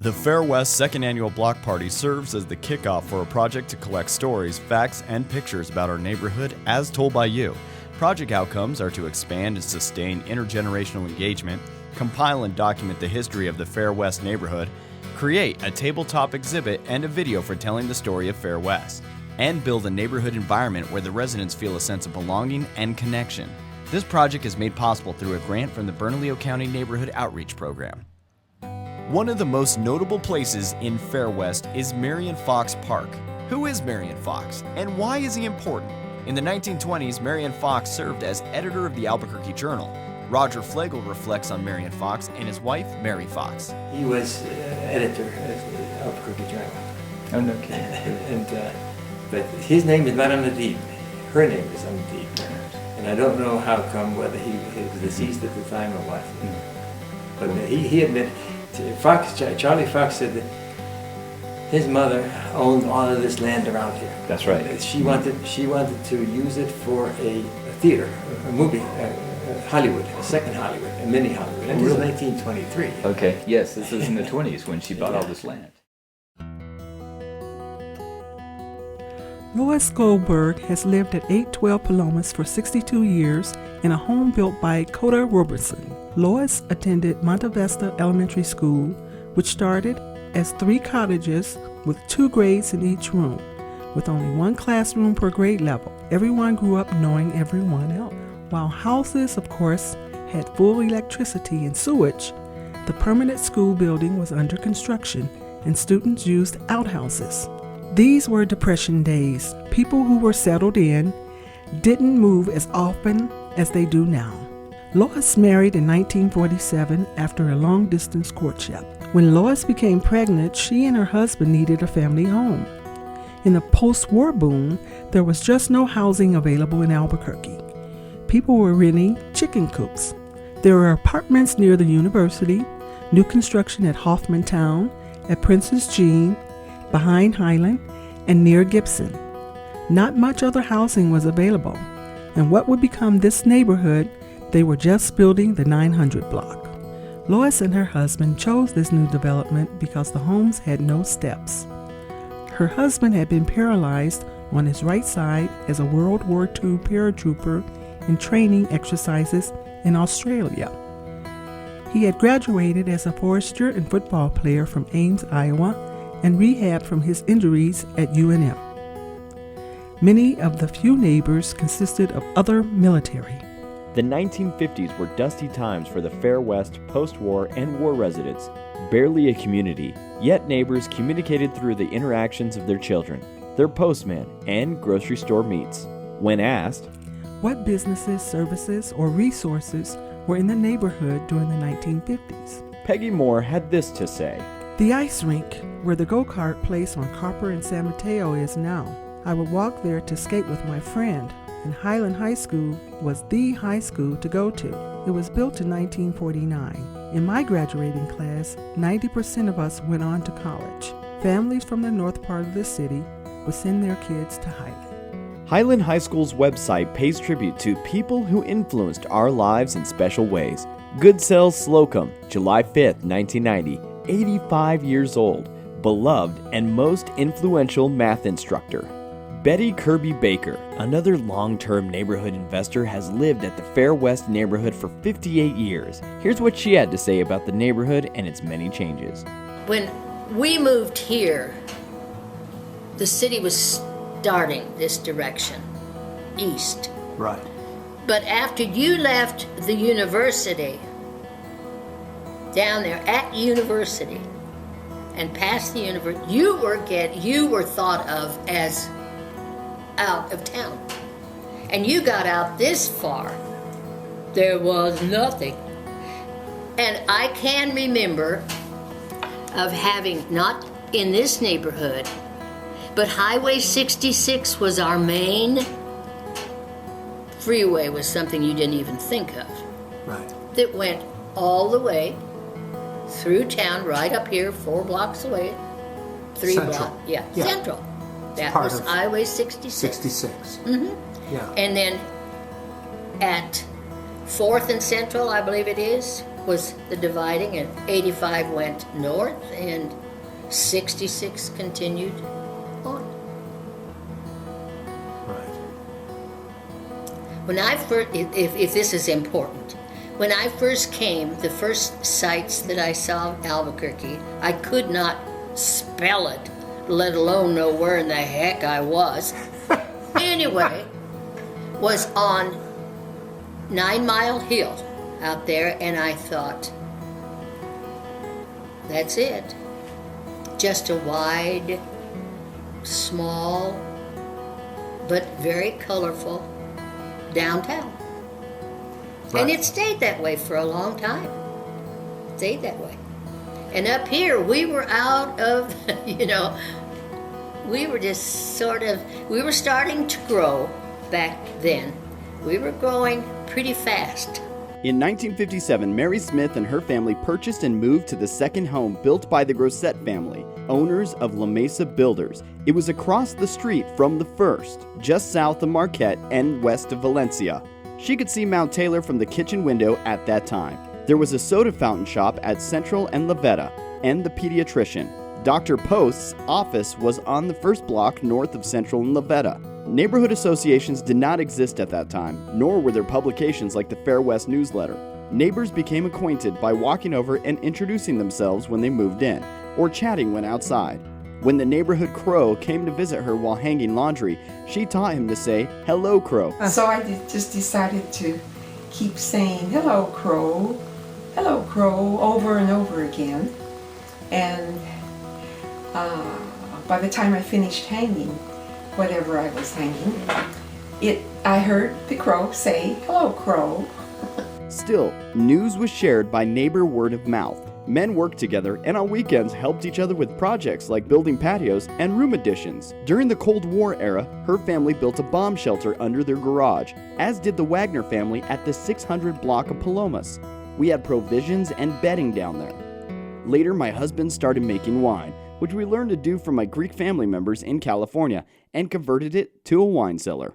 The Fair West Second Annual Block Party serves as the kickoff for a project to collect stories, facts, and pictures about our neighborhood as told by you. Project outcomes are to expand and sustain intergenerational engagement, compile and document the history of the Fair West neighborhood, create a tabletop exhibit and a video for telling the story of Fair West, and build a neighborhood environment where the residents feel a sense of belonging and connection. This project is made possible through a grant from the Bernalillo County Neighborhood Outreach Program. One of the most notable places in Fair West is Marion Fox Park. Who is Marion Fox, and why is he important? In the 1920s, Marion Fox served as editor of the Albuquerque Journal. Roger Flegel reflects on Marion Fox and his wife, Mary Fox. He was editor of the Albuquerque Journal. Oh, no kidding. But his name is not on the deed. Her name is on the deed. And I don't know how come, whether he was deceased at the time or what. But he admitted, Charlie Fox said that his mother owned all of this land around here. That's right. She wanted to use it for a theater, a movie, Hollywood, a second Hollywood, a mini Hollywood. And this is 1923. Okay, yes, this was in the 20s when she bought all this land. Lois Goldberg has lived at 812 Palomas for 62 years in a home built by Coda Robertson. Lois attended Monte Vista Elementary School, which started as 3 cottages with 2 grades in each room, with only 1 classroom per grade level. Everyone grew up knowing everyone else. While houses, of course, had full electricity and sewage, the permanent school building was under construction and students used outhouses. These were Depression days. People who were settled in didn't move as often as they do now. Lois married in 1947 after a long-distance courtship. When Lois became pregnant, she and her husband needed a family home. In the post-war boom, there was just no housing available in Albuquerque. People were renting chicken coops. There were apartments near the university, new construction at Hoffmantown, at Princess Jean, behind Highland, and near Gibson. Not much other housing was available, and what would become this neighborhood, they were just building the 900 block. Lois and her husband chose this new development because the homes had no steps. Her husband had been paralyzed on his right side as a World War II paratrooper in training exercises in Australia. He had graduated as a forester and football player from Ames, Iowa, and rehabbed from his injuries at UNM. Many of the few neighbors consisted of other military. The 1950s were dusty times for the Fair West post-war and war residents. Barely a community, yet neighbors communicated through the interactions of their children, their postman, and grocery store meets. When asked, what businesses, services, or resources were in the neighborhood during the 1950s? Peggy Moore had this to say. The ice rink, where the go-kart place on Carper and San Mateo is now. I would walk there to skate with my friend, and Highland High School was the high school to go to. It was built in 1949. In my graduating class, 90% of us went on to college. Families from the north part of the city would send their kids to Highland. Highland High School's website pays tribute to people who influenced our lives in special ways. Goodsell Slocum, July 5th, 1990, 85 years old, beloved and most influential math instructor. Betty Kirby Baker, another long-term neighborhood investor, has lived at the Fair West neighborhood for 58 years. Here's what she had to say about the neighborhood and its many changes. When we moved here, the city was starting this direction, east. Right. But after you left the university, down there at university, and past the university, you were thought of as out of town. And you got out this far, there was nothing. And I can remember of having, not in this neighborhood, but Highway 66 was our main freeway, was something you didn't even think of. Right. That went all the way through town, right up here, 4 blocks away, 3 Central. blocks. Yeah, Central. That part was of Highway 66. 66. Mm-hmm. Yeah. And then at 4th and Central, I believe it is, was the dividing, and 85 went north, and 66 continued on. Right. When I first, if this is important, when I first came, the first sights that I saw of Albuquerque, I could not spell it, let alone know where in the heck I was. Anyway, was on 9 Mile Hill out there, and I thought, that's it. Just a wide, small, but very colorful downtown. Right. And it stayed that way for a long time. Stayed that way. And up here, we were out of, we were just sort of, we were starting to grow back then. We were growing pretty fast. In 1957, Mary Smith and her family purchased and moved to the second home built by the Grosset family, owners of La Mesa Builders. It was across the street from the first, just south of Marquette and west of Valencia. She could see Mount Taylor from the kitchen window at that time. There was a soda fountain shop at Central and La Veta, and the pediatrician. Dr. Post's office was on the first block north of Central and La Veta. Neighborhood associations did not exist at that time, nor were there publications like the Fair West newsletter. Neighbors became acquainted by walking over and introducing themselves when they moved in, or chatting when outside. When the neighborhood crow came to visit her while hanging laundry, she taught him to say, "Hello, Crow." So I just decided to keep saying, "Hello, Crow, over and over again. And by the time I finished hanging, whatever I was hanging, I heard the crow say, "Hello, Crow." Still, news was shared by neighbor word of mouth. Men worked together and on weekends helped each other with projects like building patios and room additions. During the Cold War era, her family built a bomb shelter under their garage, as did the Wagner family at the 600 block of Palomas. We had provisions and bedding down there. Later, my husband started making wine, which we learned to do from my Greek family members in California, and converted it to a wine cellar.